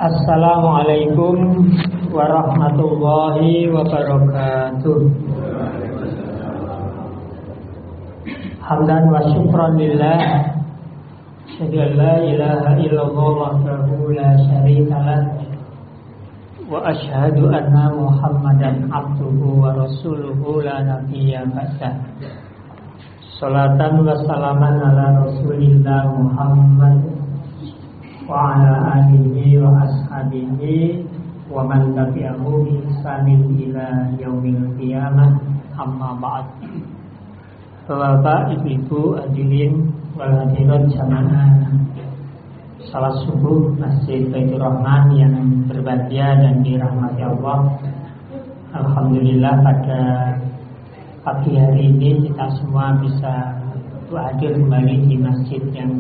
Assalamualaikum warahmatullahi wabarakatuh. Hamdan wa syukran lillah, asyhadu an la ilaha illallah wahdahu la syarika lah, wa asyhadu anna Muhammadan abduhu wa rasuluhu la nabiyya ba'dah. Salatan wa salaman ala Rasulillah Muhammad wa ala alihi wa ashabihi wa man tabi'ahu bi ihsanin ila yaumil qiyamah, amma ba'd. Bapak, ibu-ibu, hadirin wal hadirat jamaah salat subuh Masjid Baitur Rahman yang berbahagia dan dirahmati Allah. Alhamdulillah pada pagi hari ini kita semua bisa hadir kembali di masjid yang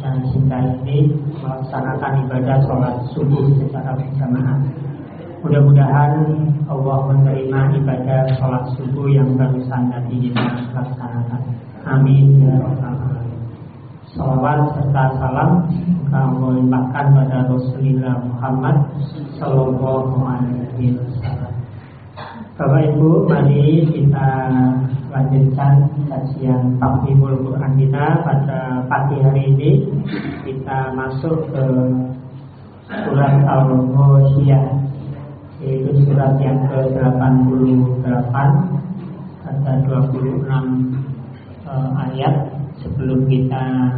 kita ini melaksanakan ibadah sholat subuh secara berjamaah. Mudah-mudahan Allah menerima ibadah sholat subuh yang barusan tadi kita laksanakan. Amin ya rabbal alamin. Salawat serta salam kami limpahkan pada Rasulullah Muhammad sallallahu alaihi wasallam. Bapak Ibu, mari kita lanjutkan kajian Tafhimul Quran kita pada pagi hari ini. Kita masuk ke surat Al-Ghasyiyah, yaitu surat yang ke-88. Ada 26 ayat. Sebelum kita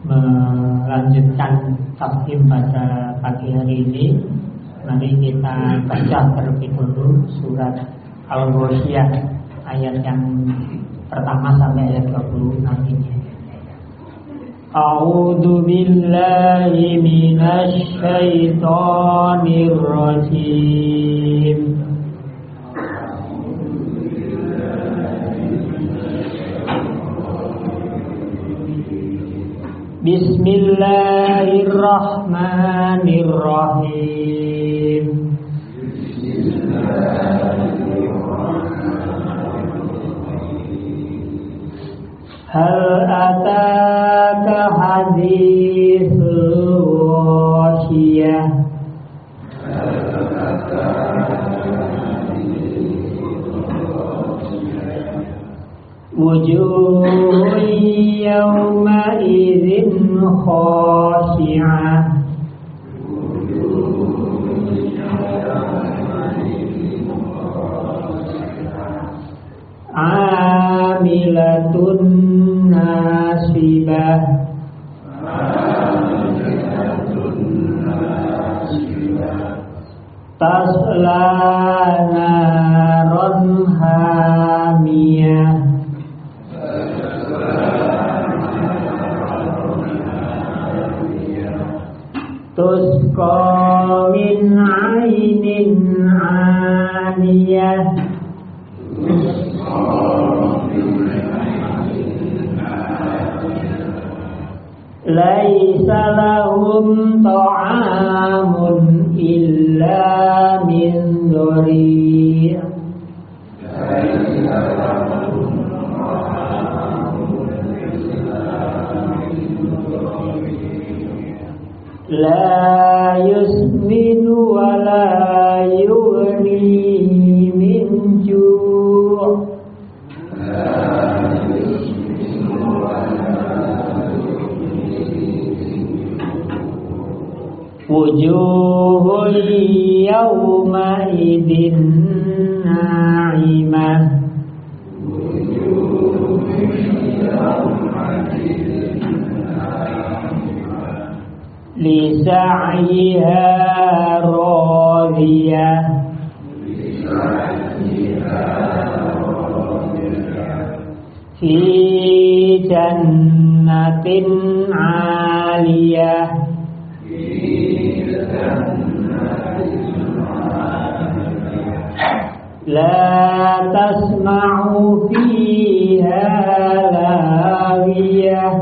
melanjutkan tafhim pada pagi hari ini, mari kita baca terlebih dulu surat Al-Ghasyiyah ayat yang pertama sampai ayat 26 ini. A'udzu billahi minasy syaithanir rajim. Bismillahirrahmanirrahim. Hal ataka hadithul ghasyiyah. Wujuhun yawma idzin khashi'ah. Amilatun nasibah. Tasla naron hamiyah. Tusqa min ainin aniyah. Laisa lahum ta'amun illa min dhari'. La yusminu wa la yughni min ju'. Wujuhun yawma idin na'imah. Li sa'yiha radiyah. Fi jannatin 'aliyah. La tasma'u fiha lagiyah.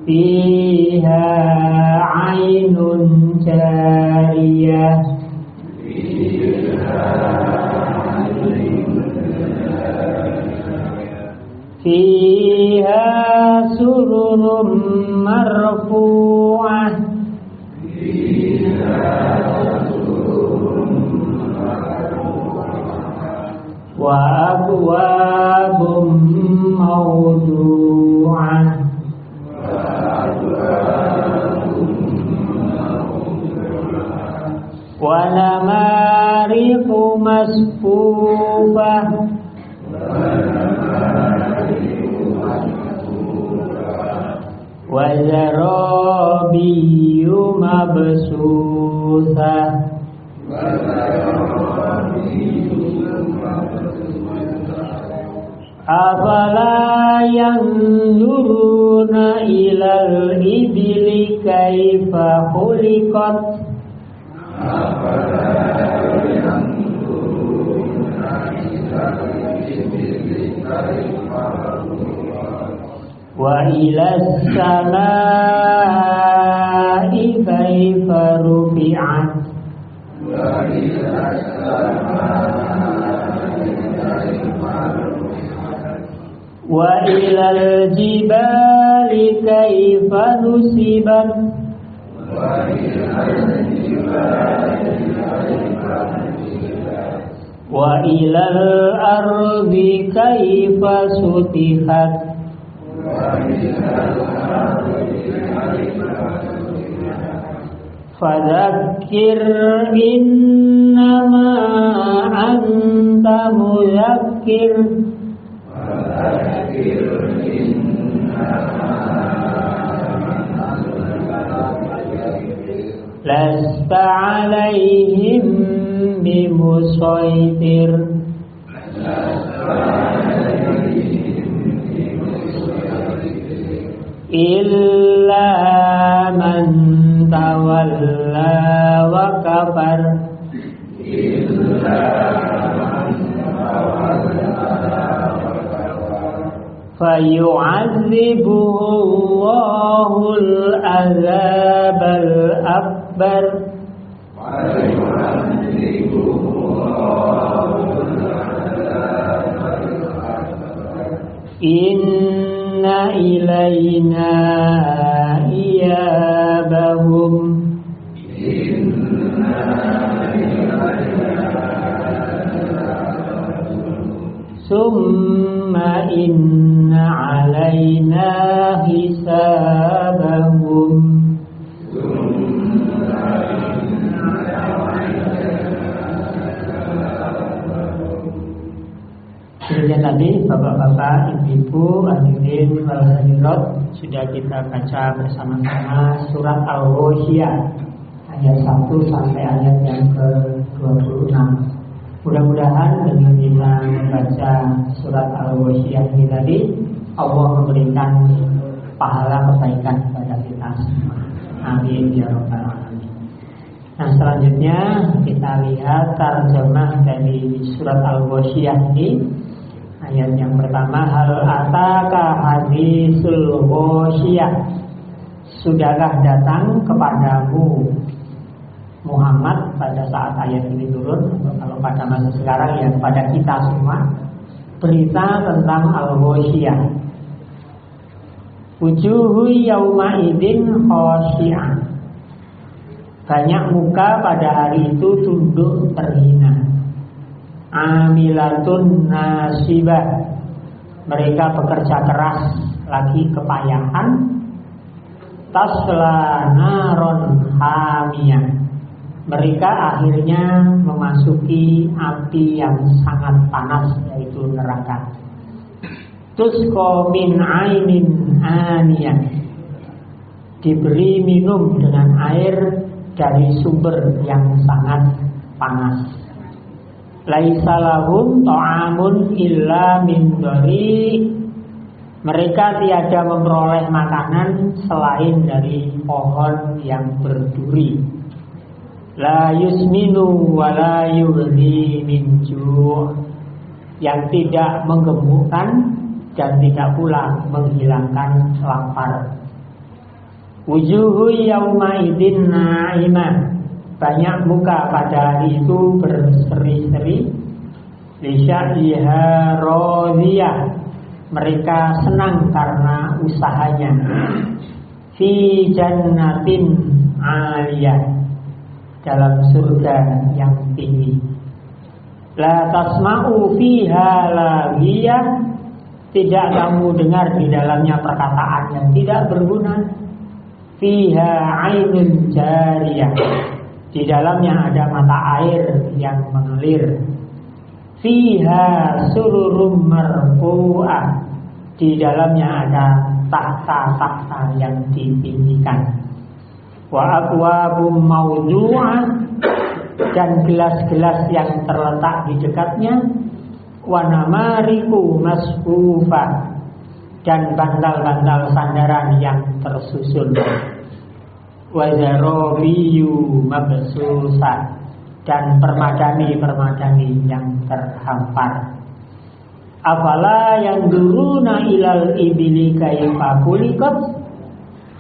Fiha 'ainun jariyah. fiha sururum marfu'ah wa abwabum mawdu'ah wa namariqu masfufah wa zarabiyyu mabsusah afala yanzuruna ilal ibili kaifa khuliqat wa ilas samai kaifa rufi'at wa ilal jibali kaifa nusibat wa ilal ardi kaifa sutihat fadzakir innama anta mudzakkir lasta alaihim bimusaitir illa man tawalla wa kafar fayu'adzibuhu Allahul azabal akbar inna ilayna iyabahum summa inna alayna hisabahum. Kemudian tadi bapak-bapak, ibu-ibu, hadirin wal hadirat, sudah kita baca bersama-sama surat Al-Ghasyiyah ayat 1 sampai ayat yang ke-26. Mudah-mudahan dengan kita membaca surat Al-Ghasyiyah ini tadi, Allah memberikan pahala kebaikan kepada kita semua. Amin ya rabbal alamin. Nah, selanjutnya kita lihat tarjamah dari surat Al-Ghasyiyah ini. Ayat yang pertama, hal ataka hadisul ghasyiyah, sudahkah datang kepadamu Muhammad pada saat ayat ini turun, atau kalau pada masa sekarang ya kepada kita semua, berita tentang al-ghasyiyah. Wujuhu yauma idin khasyi'ah, banyak muka pada hari itu tunduk terhina. Amilatun nasibah, mereka bekerja keras lagi kepayahan. Tasla naron hamiyah, mereka akhirnya memasuki api yang sangat panas, yaitu neraka. Tusqa min ainin aniyah, diberi minum dengan air dari sumber yang sangat panas. Laisa lahum ta'amun illa min dari, mereka tiada memperoleh makanan selain dari pohon yang berduri. La yusminu wa la yughni min ju', yang tidak menggemukkan dan tidak pula menghilangkan lapar. Wujuhu yauma idin na'imah, banyak muka pada hari itu berseri-seri. Lisya'iha radiyah, mereka senang karena usahanya. Fi jannatin 'aliyah, dalam surga yang tinggi. La tasma'u fiha laghiyah, tidak kamu dengar di dalamnya perkataan yang tidak berguna. Fiha 'ainun jariyah, di dalamnya ada mata air yang mengalir. Fiha sururum marfu'ah, di dalamnya ada takhta-takhta yang ditinggikan. Wa akwabum mawdu'ah, dan gelas-gelas yang terletak di dekatnya. Wa namariku masfufah, dan bantal-bantal sandaran yang tersusun. Wa zarabiyu mabsusah, dan permadani-permadani yang terhampar. Afala yanzuruna ilal ibili kaifa khuliqat,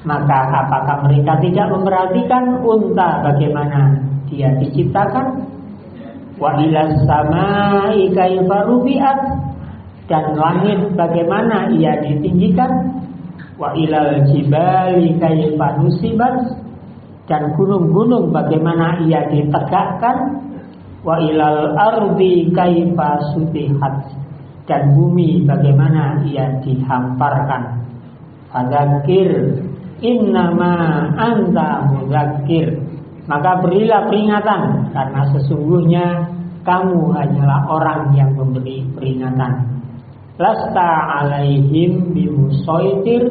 maka apakah mereka tidak memperhatikan unta bagaimana dia diciptakan? Wa ilas samai kaifa rufi'at, dan langit bagaimana ia ditinggikan? Wa ilal jibali kaifa nusibat, dan gunung-gunung bagaimana ia ditegakkan. Wa ilal ardi kaifa sutihat, dan bumi bagaimana ia dihamparkan. Fadzakir innama anta mudzakir, maka berilah peringatan, karena sesungguhnya kamu hanyalah orang yang memberi peringatan. Lasta alaihim bimusaitir,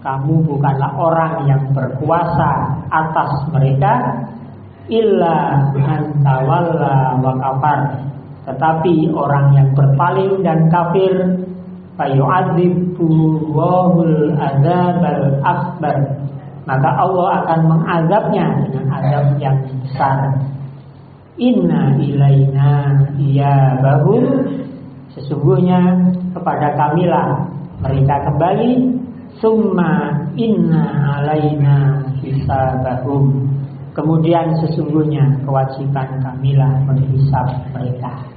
kamu bukanlah orang yang berkuasa atas mereka. Illa man tawalla wa kafar, tetapi orang yang berpaling dan kafir. Fayu'adzibullahu al-adzabal akbar, maka Allah akan mengazabnya dengan azab yang besar. Inna ilaina iyabahum, sesungguhnya kepada kamilah mereka kembali. Summa inna alaina hisabahum, kemudian sesungguhnya kewajiban kamilah menghisab mereka.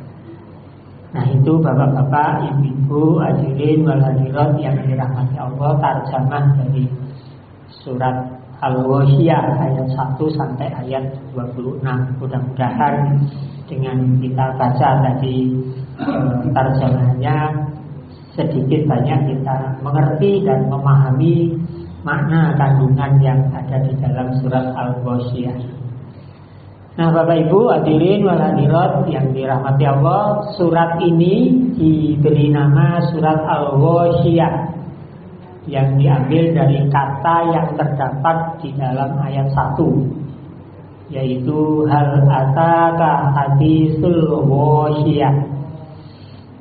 Nah, itu bapak-bapak, ibu-ibu, hadirin wal hadirat yang dirahmati Allah, tarjamah dari surat Al-Ghasyiyah ayat 1 sampai ayat 26. Mudah-mudahan dengan kita baca tadi tarjamahnya, sedikit banyak kita mengerti dan memahami makna kandungan yang ada di dalam surat Al-Ghasyiyah. Nah, Bapak Ibu hadirin wal hadirat yang dirahmati Allah, surat ini diberi nama surat Al-Ghasyiyah, yang diambil dari kata yang terdapat di dalam ayat 1, yaitu hal ataka hadisul ghasyiyah.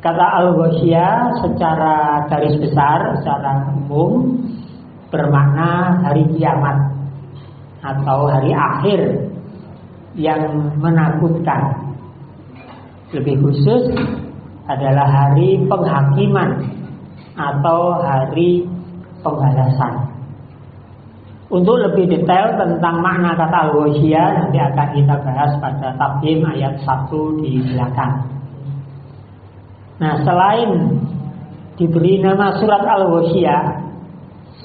Kata Al-Ghasyiyah secara garis besar, secara umum bermakna hari kiamat atau hari akhir yang menakutkan. Lebih khusus adalah hari penghakiman atau hari pembalasan. Untuk lebih detail tentang makna kata Al-Ghasyiyah nanti akan kita bahas pada tafsir ayat 1 di belakang. Nah, selain diberi nama surat Al-Ghasyiyah,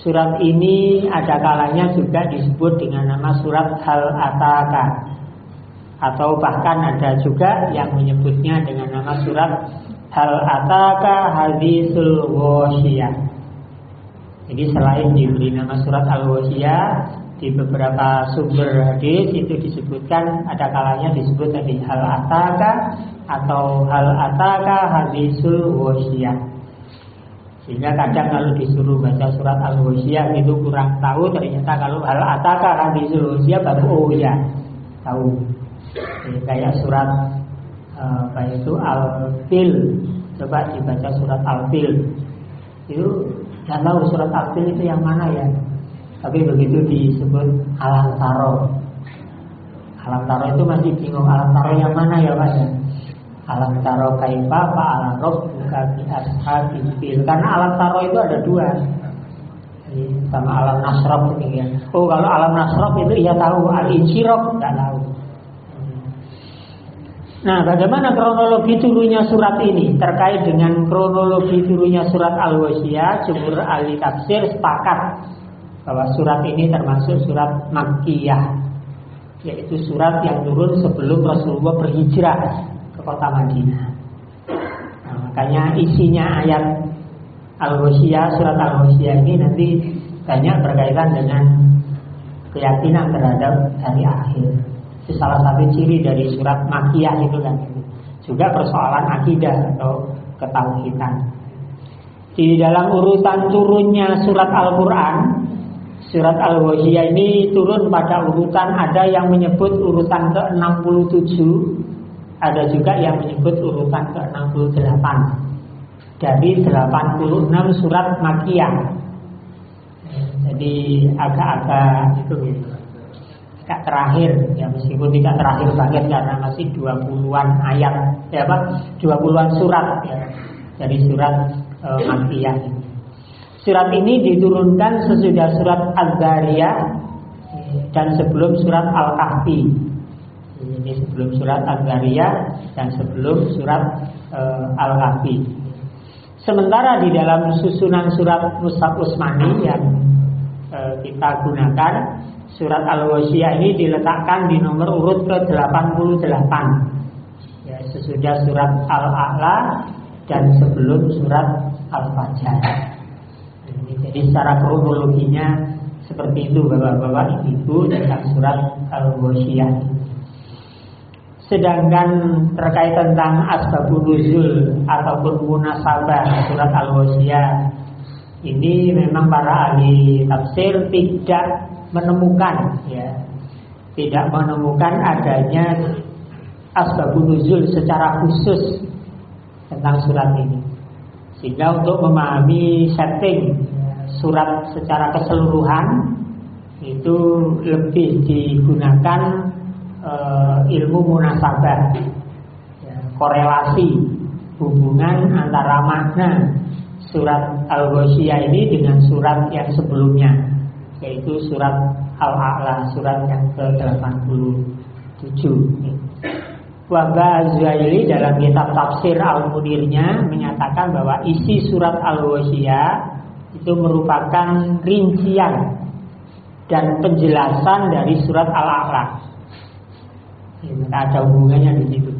surat ini ada kalanya juga disebut dengan nama surat Hal Ataka, atau bahkan ada juga yang menyebutnya dengan nama surat Hal Ataka Hadisul Ghasyiyah. Jadi selain diberi nama surat Al-Ghasyiyah, di beberapa sumber hadis itu disebutkan, ada kalanya disebut tadi Hal Ataka atau Hal Ataka Hadisul Ghasyiyah. Sehingga kadang kalau disuruh baca surat Al-Ghasyiyah itu kurang tahu, ternyata kalau Hal Ataka Hadisul Ghasyiyah baru oh ya tahu. Kayak surat apa itu Al-Fil, coba dibaca surat Al-Fil, itu nggak tahu surat Al-Fil itu yang mana ya, tapi begitu disebut Alam Taro, Alam Taro itu masih bingung Alam Taro yang mana ya Pak ya. Alam Taro kaifa fa'ala rabbuka bi ashabil fil, karena Alam Taro itu ada dua, sama Alam Nasraq ini ya. Oh, kalau Alam Nasraq itu ya tahu, Al-Insyiraq nggak tahu. Nah, bagaimana kronologi turunnya surat ini? Terkait dengan kronologi turunnya surat Al-Ghasyiyah, jumhur ahli tafsir sepakat bahwa surat ini termasuk surat Makkiyah, yaitu surat yang turun sebelum Rasulullah berhijrah ke kota Madinah. Nah, makanya isinya ayat Al-Ghasyiyah, surat Al-Ghasyiyah ini nanti banyak berkaitan dengan keyakinan terhadap hari akhir. Itu salah satu ciri dari surat Makkiyah itu kan. Juga persoalan akidah atau ketauhidan. Di dalam urutan turunnya surat Al-Quran, surat Al-Ghasyiyah ini turun pada urutan, ada yang menyebut urutan ke-67, ada juga yang menyebut urutan ke-68 dari 86 surat Makkiyah. Jadi agak-agak itu agak terakhir ya, meskipun tidak terakhir banget karena masih 20-an ayat ya apa 20-an surat ya, dari surat Makkiyah ini. Surat ini diturunkan sesudah surat Az-Zariyah dan sebelum surat Al-Kahfi. Ini sebelum surat Az-Zariyah dan sebelum surat Al-Kahfi. Sementara di dalam susunan surat Mushaf Utsmani yang kita gunakan, surat Al-Ghasyiyah ini diletakkan di nomor urut ke-88 ya, sesudah surat Al-A'la dan sebelum surat Al-Fajr. Jadi secara kronologinya seperti itu bapak-bapak ibu tentang surat Al-Ghasyiyah. Sedangkan terkait tentang asbabun nuzul ataupun munasabah surat Al-Ghasyiyah, ini memang para ahli tafsir tidak menemukan adanya asbabun nuzul secara khusus tentang surat ini. Sehingga untuk memahami setting surat secara keseluruhan itu lebih digunakan ilmu munasabah, korelasi hubungan antara makna surat Al-Ghasyiyah ini dengan surat yang sebelumnya, yaitu surat Al-A'la, surat yang ke-87. Wahba Az-Zuhaili dalam kitab tafsir Al-Munirnya menyatakan bahwa isi surat Al-Ghasyiyah itu merupakan rincian dan penjelasan dari surat Al-A'la. Ada hubungannya di situ.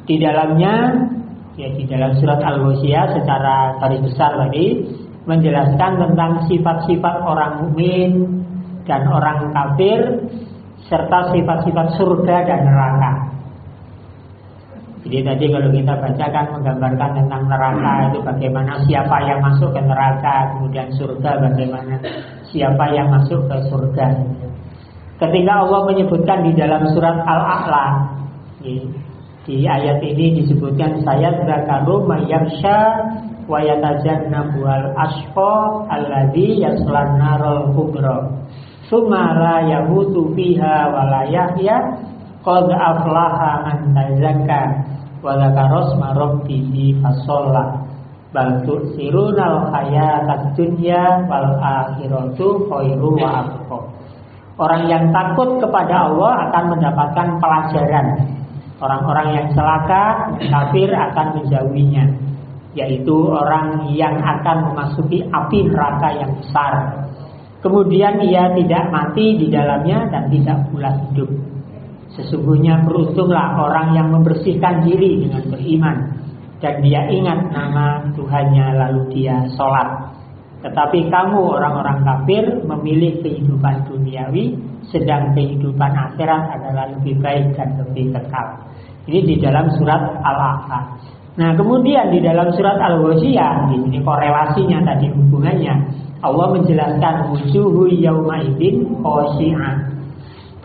Di dalamnya, ya di dalam surat Al-Ghasyiyah secara garis besar tadi menjelaskan tentang sifat-sifat orang mukmin dan orang kafir serta sifat-sifat surga dan neraka. Jadi tadi kalau kita baca kan menggambarkan tentang neraka itu bagaimana siapa yang masuk ke neraka, kemudian surga bagaimana siapa yang masuk ke surga. Ketika Allah menyebutkan di dalam surat Al-A'la, di ayat ini disebutkan sayadzakaru mayyakhsha wa yatajannabu al-ashqa alladzi yaslan narul kubra tsumma la yamutu fiha wa la yahya qad aflaha man tazakka wa dzakara isma rabbih fasalla bal tu'sirunal hayatad dunya wal akhiratu khairu wa abqa. Orang yang takut kepada Allah akan mendapatkan pelajaran. Orang-orang yang celaka, kafir akan menjauhinya, yaitu orang yang akan memasuki api neraka yang besar. Kemudian ia tidak mati di dalamnya dan tidak pula hidup. Sesungguhnya beruntunglah orang yang membersihkan diri dengan beriman dan dia ingat nama Tuhannya lalu dia sholat. Tetapi kamu orang-orang kafir memilih kehidupan duniawi, sedang kehidupan akhirat adalah lebih baik dan lebih kekal. Ini di dalam surat Al-A'la. Nah, kemudian di dalam surat Al-Ghasyiyah, ini korelasinya tadi hubungannya. Allah menjelaskan wujuhu yauma idzin khashi'ah.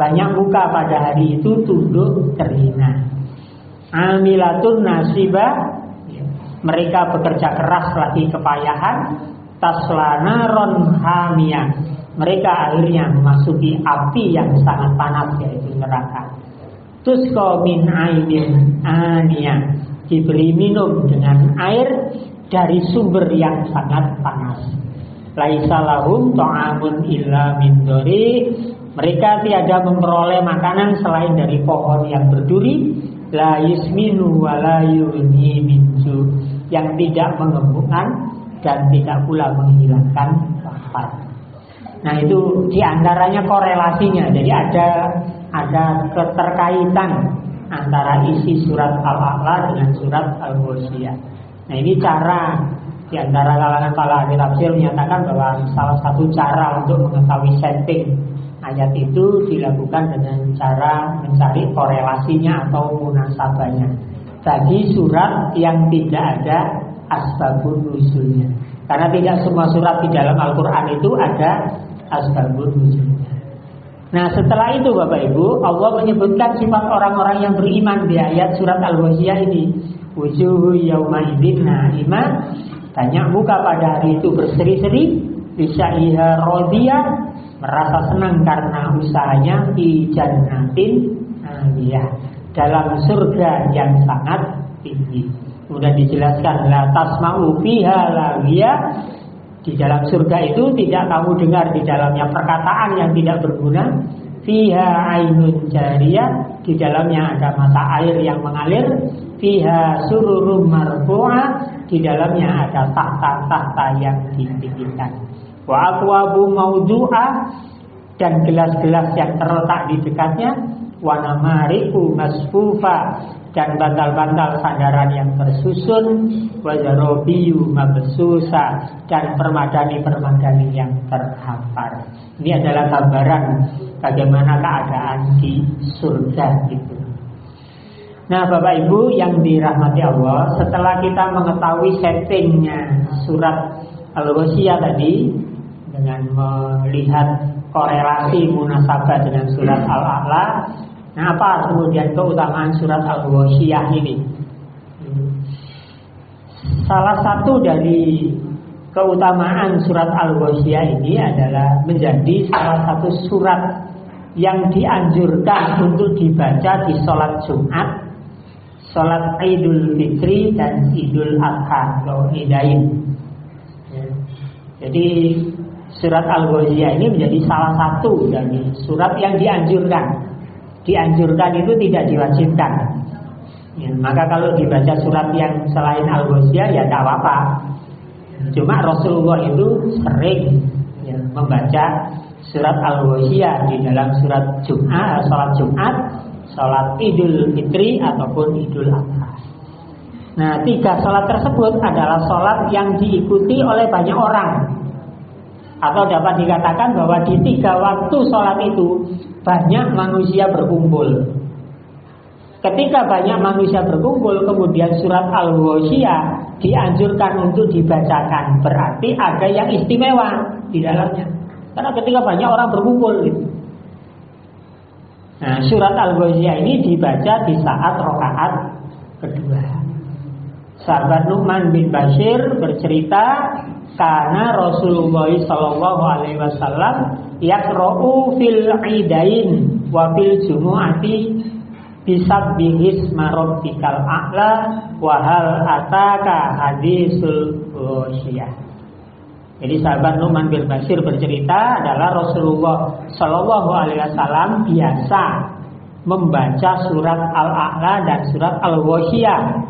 Banyak muka pada hari itu tunduk terhina. Amilatun nasibah, mereka bekerja keras lagi kepayahan. Taslana ron hamiyah, mereka akhirnya memasuki api yang sangat panas, yaitu neraka. Tusqa min ainin aniyah, diberi minum dengan air dari sumber yang sangat panas. Laisa lahum ta'amun illa min dhari, mereka tiada memperoleh makanan selain dari pohon yang berduri. la yusminu wa la yughni min ju', yang tidak mengemukkan dan tidak pula menghilangkan lapar. Nah, itu diantaranya korelasinya. Jadi ada keterkaitan antara isi surat Al-A'la dengan surat Al-Ghasyiyah. Nah, ini cara di antara kalangan para ahli tafsir menyatakan bahwa salah satu cara untuk mengetahui setting ayat itu dilakukan dengan cara mencari korelasinya atau munasabahnya bagi surat yang tidak ada asbabun nuzulnya. Karena tidak semua surat di dalam Al-Quran itu ada asbabun nuzulnya. Nah, setelah itu Bapak Ibu, Allah menyebutkan sifat orang-orang yang beriman di ayat surat Al-Ghasyiyah ini. Wujuhu yawma idzin na'imah, banyak muka pada hari itu berseri-seri, bisyaiha radiyah, merasa senang karena usahanya, fi jannatin aliyah, dalam surga yang sangat tinggi. Kemudian dijelaskan la tasma'u fiha laghiya, di dalam surga itu tidak kamu dengar di dalamnya perkataan yang tidak berguna. Fiha ainun jariyah, di dalamnya ada mata air yang mengalir. Fiha sururum marfu'ah, di dalamnya ada tahta-tahta yang ditinggikan. Wa aqwabu mawdu'ah, dan gelas-gelas yang terletak di dekatnya. Wa namariku masfufa, dan bantal-bantal sandaran yang tersusun. Wa zarobiyu mabsusa, dan permadani-permadani yang terhampar. Ini adalah gambaran bagaimana keadaan di surga itu. Nah, Bapak Ibu yang dirahmati Allah, setelah kita mengetahui settingnya surat Al-Ghasyiyah tadi dengan melihat korelasi munasabah dengan surat Al-A'la, nah apa kemudian keutamaan surat Al-Ghasyiyah ini? Salah satu dari keutamaan surat Al-Ghasyiyah ini adalah menjadi salah satu surat yang dianjurkan untuk dibaca di sholat Jumat, sholat Idul Fitri dan Idul Adha atau Idain. Jadi surat Al-Ghasyiyah ini menjadi salah satu dari surat yang dianjurkan. Dianjurkan itu tidak diwajibkan. Ya, maka kalau dibaca surat yang selain Al-Ghasyiyah ya tidak apa-apa. Cuma Rasulullah itu sering membaca surat Al-Ghasyiyah di dalam surat Jumat, sholat Jumat, sholat Idul Fitri ataupun Idul Adha. Nah, 3 sholat tersebut adalah sholat yang diikuti oleh banyak orang. Atau dapat dikatakan bahwa di 3 waktu sholat itu banyak manusia berkumpul. Ketika banyak manusia berkumpul, kemudian surat Al-Ghasyiyah dianjurkan untuk dibacakan, berarti ada yang istimewa di dalamnya. Karena ketika banyak orang berkumpul gitu. Nah, surat Al-Ghasyiyah ini dibaca di saat rakaat kedua. Sahabat Nu'man bin Bashir bercerita, karena Rasulullah sallallahu alaihi wasallam yaqra'u fil idain wa fil jumu'ati bisabbihis marabbikal a'la wa hal ataka hadisul Ghasyiyah. Jadi sahabat Nu'man bin Bashir bercerita adalah Rasulullah sallallahu alaihi wasallam biasa membaca surat Al-A'la dan surat Al-Ghasyiyah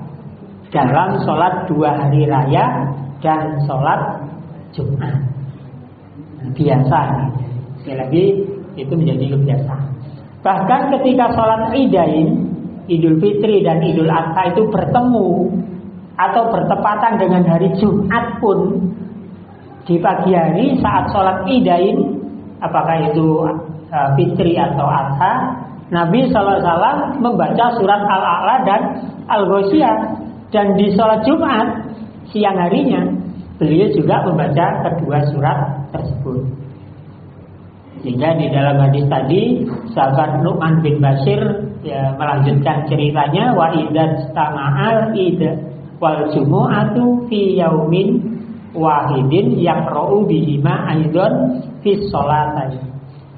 dalam sholat 2 hari raya dan sholat Jumat. Biasa. Sekali lagi itu menjadi kebiasaan. Bahkan ketika sholat Idain, Idul Fitri dan Idul Adha itu bertemu atau bertepatan dengan hari Jumat pun, di pagi hari saat sholat Idain, apakah itu Fitri atau Adha, Nabi SAW membaca surat Al-A'la dan Al-Ghasyiyah. Dan di sholat Jumat siang harinya beliau juga membaca kedua surat tersebut. Sehingga di dalam hadis tadi sahabat Nu'man bin Bashir melanjutkan ceritanya, wa idzat tama'al id wal jumu'atu fi yaumin wahidin yaqra'u bihima aidon fi sholatain.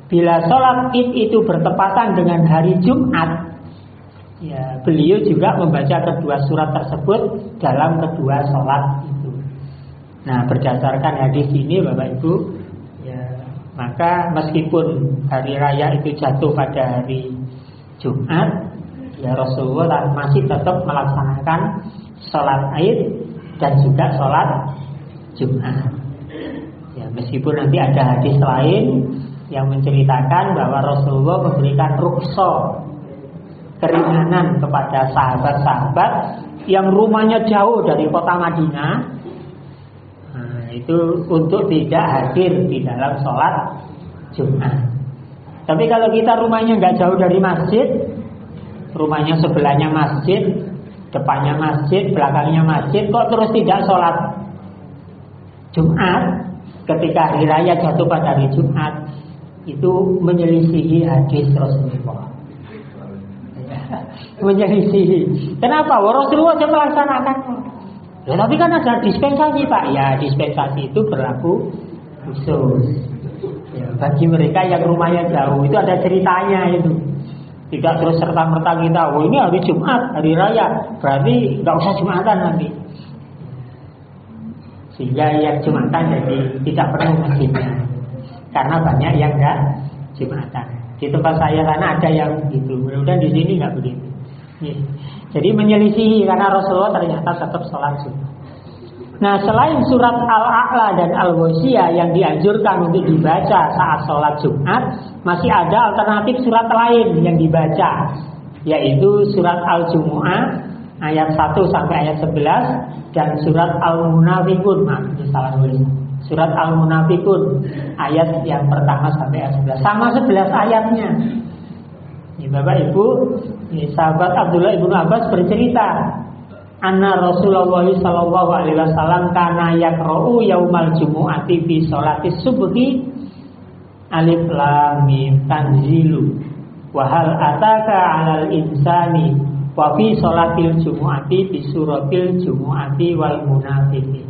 Bila sholat id itu bertepatan dengan hari Jumat, ya, beliau juga membaca kedua surat tersebut dalam kedua sholat itu. Nah, berdasarkan hadis ini Bapak Ibu, ya, maka meskipun hari raya itu jatuh pada hari Jumat, ya Rasulullah masih tetap melaksanakan sholat Id dan juga sholat Jumat. Ya, meskipun nanti ada hadis lain yang menceritakan bahwa Rasulullah memberikan rukhsah, keringanan kepada sahabat-sahabat yang rumahnya jauh dari kota Madinah, nah, itu untuk tidak hadir di dalam sholat Jumat. Tapi kalau kita rumahnya nggak jauh dari masjid, rumahnya sebelahnya masjid, depannya masjid, belakangnya masjid, kok terus tidak sholat Jumat ketika hari raya jatuh pada hari Jumat, itu menyelisihi hadis Rasulullah. Menyelisihi. Kenapa? Rasulullah sudah melaksanakan. Ya, tapi kan ada dispensasi, Pak. Ya, dispensasi itu berlaku khusus. Ya, bagi mereka yang rumahnya jauh itu ada ceritanya itu. Tidak terus serta-merta kita, oh ini hari Jumat, hari raya, berarti nggak usah Jumatan nanti. Sehingga yang Jumatan jadi tidak perlu masjidnya, karena banyak yang nggak Jumatan. Di tempat saya sana ada yang begitu, mudah-mudahan di sini nggak begitu. Ya. Jadi menyelisihi karena Rasulullah ternyata tetap sholat Jumat. Nah, selain surat Al-A'la dan Al-Ghasyiyah yang dianjurkan untuk dibaca saat sholat Jumat, masih ada alternatif surat lain yang dibaca, yaitu surat Al-Jumu'ah ayat 1 sampai ayat 11 dan surat Al-Munafiqun. Salah nulis. Surat Al-Munafiqun ayat yang pertama sampai ayat 11. Sama 11 ayatnya. Ini Bapak Ibu, ini sahabat Abdullah ibnu Abbas bercerita, anna Rasulullah sallallahu alaihi wasallam kana yaqra'u yaumal jumu'ati fi sholati subhi alif lam mim tanzilu wa hal ataka 'alal insani wa fi sholatil jumu'ati bi suratil jumu'ati wal munafiqin.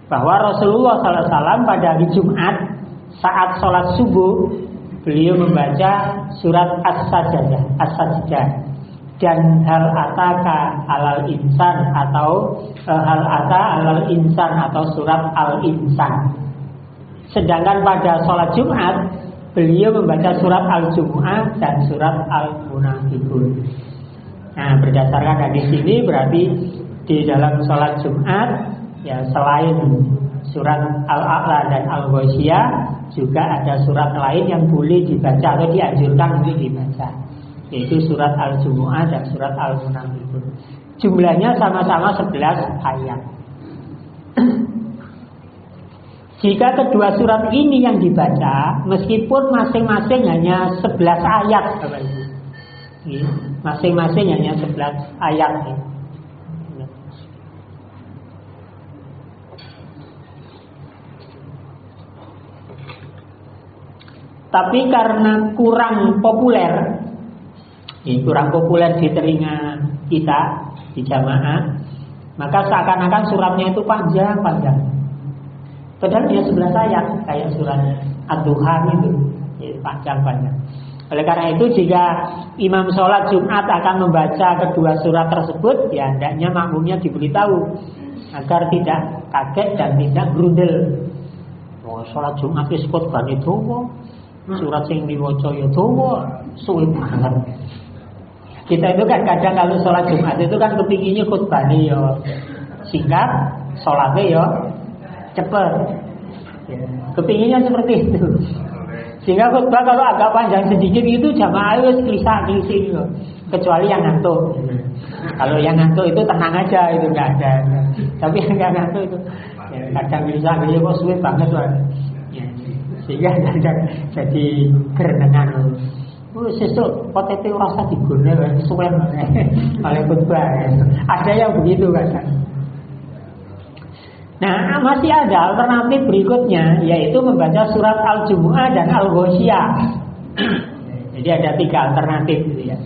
Bahwa Rasulullah sallallahu alaihi wasallam pada hari Jumat saat sholat subuh beliau membaca surat As-Sajdah dan hal ataka alal insan atau hal ata alal insan atau surat al-insan. Sedangkan pada sholat Jumat beliau membaca surat al-Jumu'ah dan surat al-Munafiqun. Nah, berdasarkan hadis ini berarti di dalam sholat Jumat ya selain surat Al-A'la dan Al-Ghasyiyah juga ada surat lain yang boleh dibaca atau dianjurkan untuk dibaca, yaitu surat Al-Jumu'ah dan surat Al-Munafiqun. Jumlahnya sama-sama 11 ayat. Jika kedua surat ini yang dibaca, meskipun masing-masing hanya 11 ayat, Bapak Ibu. Masing-masing hanya 11 ayat ya. Tapi karena kurang populer di telinga kita di jamaah, maka seakan-akan suratnya itu panjang. Padahal dia 11 ayat kayak surat Ad-Duha itu, ya, panjang. Oleh karena itu jika imam sholat Jumat akan membaca kedua surat tersebut, ya hendaknya makmumnya diberitahu agar tidak kaget dan tidak grundel. Oh, sholat Jumat wis khotbah itu surat sing diwaca ya dawa suwe banget. Kita itu kan kadang kalau sholat Jumat itu kan kepinginnya khutbahnya ya singkat, sholatnya ya cepet. Kepinginnya seperti itu. Sehingga khutbah kalau agak panjang sedikit itu jamaah harus klisa-klisi gitu. Kecuali yang ngantuk. Kalau yang ngantuk itu tenang aja, itu nggak ada. Tapi yang nggak ngantuk itu ya, kadang klisa-klisi kok suwe banget lah. Sehingga jadi kerenangan. Sesuk OTT rasa digune suwen oleh khutbah. Ada yang begitu kan. Nah, masih ada alternatif berikutnya, yaitu membaca surat Al-Jumu'ah dan Al-Ghasyiyah. Jadi ada 3 alternatif gitu ya.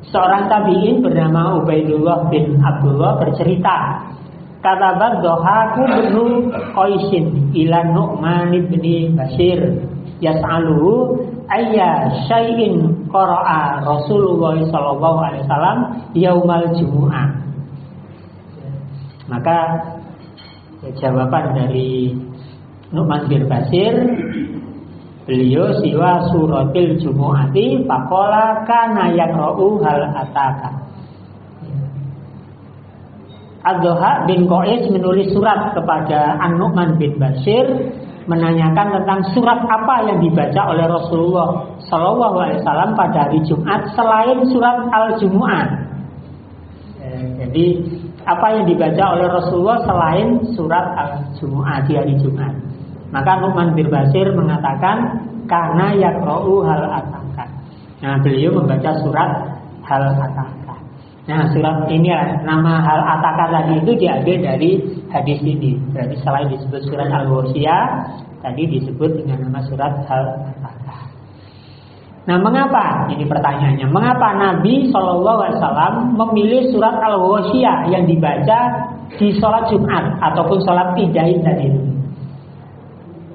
Seorang tabi'in bernama Ubaidullah bin Abdullah bercerita, katabat Dhahaku bin Qaisin ila Nu'man bin Bashir yas'aluhu ayya syai'in qara'a Rasulullah sallallahu alaihi wasallam yaumal Jumu'ah. Maka jawaban dari Nu'man bin Bashir, beliau siwa suratil Jumu'ati faqala kana yaqra'u hal ataka. Ad-Dhahak bin Qais menulis surat kepada An-Nu'man bin Bashir menanyakan tentang surat apa yang dibaca oleh Rasulullah Shallallahu Alaihi Wasallam pada hari Jumat selain surat Al-Jumu'ah. Jadi apa yang dibaca oleh Rasulullah selain surat Al-Jumu'ah di hari Jumat? Maka Nu'man bin Bashir mengatakan karena yaqra'u hal ataka. Nah, beliau membaca surat hal ataka. Nah, surat ini nama hal ataka tadi itu diambil dari hadis ini. Berarti selain disebut surat Al-Ghasyiyah, tadi disebut dengan nama surat hal ataka. Nah, mengapa? Ini pertanyaannya. Mengapa Nabi SAW memilih surat Al-Ghasyiyah yang dibaca di sholat Jumat ataupun sholat Idain tadi itu?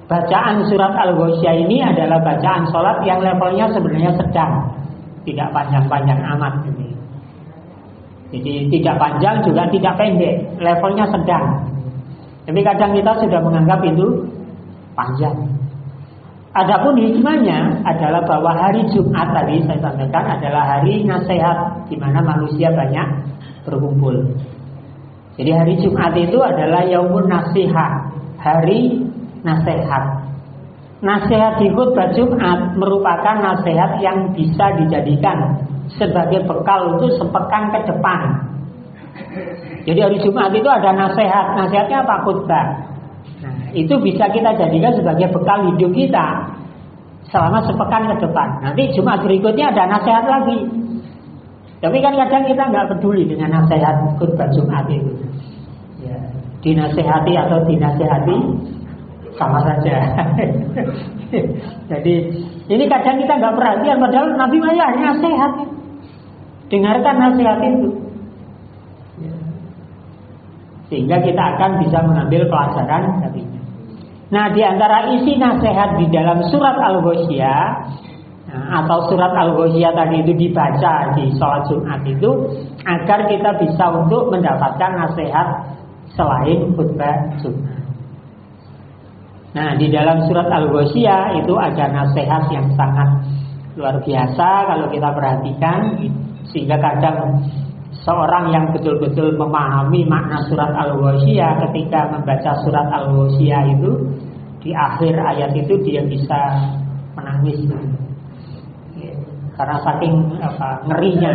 Bacaan surat Al-Ghasyiyah ini adalah bacaan sholat yang levelnya sebenarnya sedang, tidak panjang-panjang amat ini. Jadi tidak panjang juga tidak pendek, levelnya sedang. Tapi kadang kita sudah menganggap itu panjang. Adapun hikmahnya adalah bahwa hari Jumat tadi saya sampaikan adalah hari nasihat, di mana manusia banyak berkumpul. Jadi hari Jumat itu adalah Yaumun Nasihat, hari nasihat. Nasihat di khutbah Jumat merupakan nasihat yang bisa dijadikan sebagai bekal untuk sepekan ke depan. Jadi hari Jumat itu ada nasihat. Nasihatnya apa? Khutbah. Nah, itu bisa kita jadikan sebagai bekal hidup kita selama sepekan ke depan. Nanti Jumat berikutnya ada nasihat lagi. Tapi kan kadang kita nggak peduli dengan nasihat khutbah Jumat itu. Ya, dinasehati atau dinasehati sama saja. Jadi ini kadang kita nggak perhatian, padahal Nabi Maya nasihat. Dengarkan nasihat itu, sehingga kita akan bisa mengambil pelajaran darinya. Nah, di antara isi nasihat di dalam surat Al-Ghasyiyah atau surat Al-Ghasyiyah tadi itu dibaca di sholat Jumat itu agar kita bisa untuk mendapatkan nasihat selain khutbah Jumat. Nah, di dalam surat Al-Ghasyiyah itu ada nasihat yang sangat luar biasa kalau kita perhatikan, sehingga kadang seorang yang betul-betul memahami makna surat Al-Ghasyiyah ketika membaca surat Al-Ghasyiyah itu di akhir ayat itu dia bisa menangis karena saking ngerinya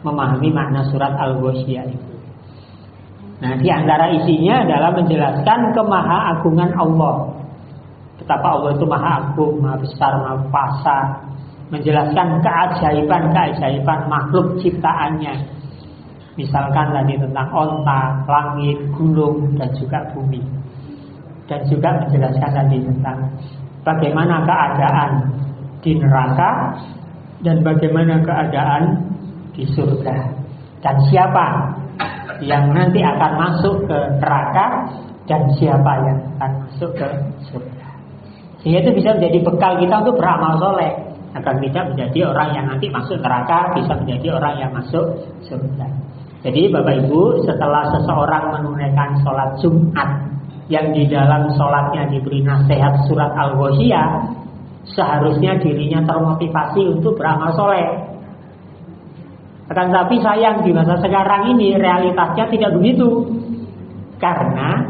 memahami makna surat Al-Ghasyiyah itu. Nah, di antara isinya adalah menjelaskan kemahaagungan Allah. Betapa Allah itu maha agung, maha besar, maha kuasa. Menjelaskan keajaiban makhluk ciptaannya. Misalkan tadi tentang onta, langit, gunung, dan juga bumi. Dan juga menjelaskan tadi tentang bagaimana keadaan di neraka dan bagaimana keadaan di surga. Dan siapa yang nanti akan masuk ke neraka dan siapa yang akan masuk ke surga. Sehingga itu bisa menjadi bekal kita untuk beramal soleh, agar tidak menjadi orang yang nanti masuk neraka, bisa menjadi orang yang masuk surga. Jadi Bapak Ibu, setelah seseorang menunaikan sholat Jumat yang di dalam sholatnya diberi nasihat surat Al-Ghasyiyah, seharusnya dirinya termotivasi untuk beramal soleh. Akan tapi sayang di masa sekarang ini realitasnya tidak begitu, karena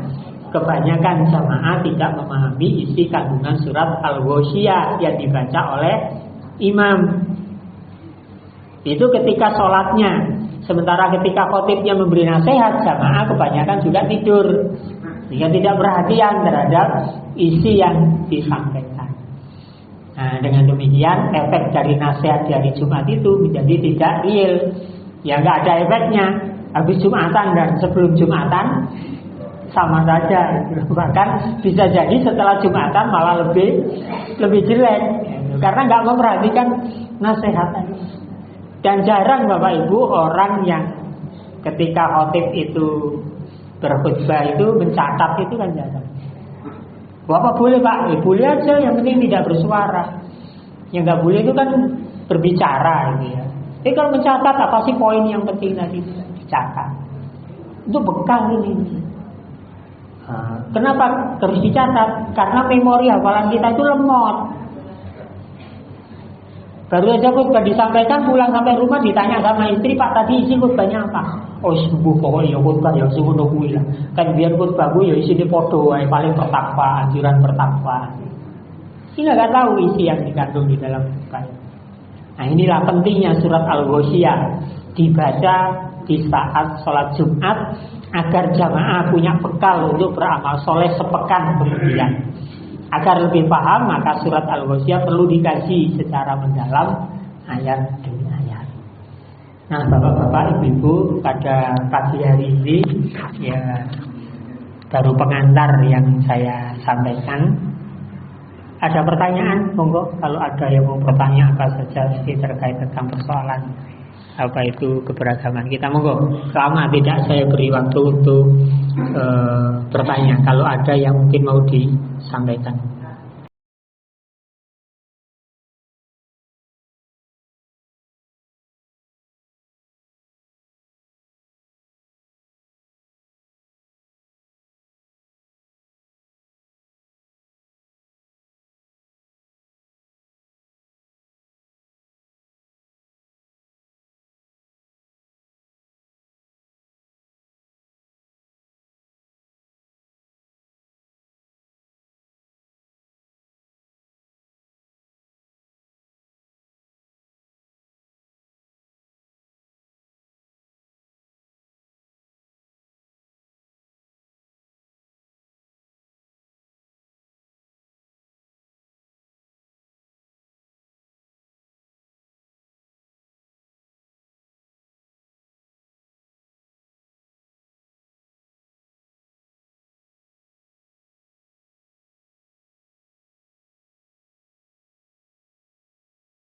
kebanyakan jamaah tidak memahami isi kandungan surat Al-Ghasyiyah yang dibaca oleh imam. Itu ketika sholatnya. Sementara ketika khotibnya memberi nasihat, jamaah kebanyakan juga tidur, sehingga tidak perhatian terhadap isi yang disampaikan. Nah, dengan demikian efek dari nasihat di hari Jumat itu menjadi tidak real. Ya nggak ada efeknya. Habis Jumatan dan sebelum Jumatan sama saja. Bahkan bisa jadi setelah Jumatan malah lebih jelek, karena nggak memperhatikan nasihat. Dan jarang Bapak Ibu orang yang ketika khotib itu berkhutbah itu mencatat, itu kan jarang. Apa boleh Pak? Boleh aja, yang penting tidak bersuara. Yang nggak boleh itu kan berbicara gitu ya. Tapi kalau mencatat, apa sih poin yang penting tadi dicatat? Itu bekal ini. Nah, kenapa harus dicatat? Karena memori hafalan kita itu lemot. Baru aja khutbah disampaikan, pulang sampai rumah ditanya sama istri, Pak tadi isi khutbahnya apa? Oh sembuh pokoknya khutbah ya semono kuwi lah. Kan biar khutbahku ya isine padha wae, paling bertakwa, anjuran bertakwa. Ini nggak tahu isi yang dikandung di dalam khutbah. Nah inilah pentingnya surat Al-Ghasyiyah dibaca di saat sholat Jumat agar jamaah punya bekal untuk beramal soleh sepekan kemudian. Agar lebih paham maka surat Al-Ghasyiyah perlu dikaji secara mendalam ayat demi ayat. Nah bapak-bapak ibu-ibu pada pagi hari ini ya baru pengantar yang saya sampaikan. Ada pertanyaan? Monggo kalau ada yang mau bertanya apa saja terkait tentang persoalan apa itu keberagaman kita, monggo. Selama tidak saya beri waktu untuk bertanya. Kalau ada yang mungkin mau disampaikan.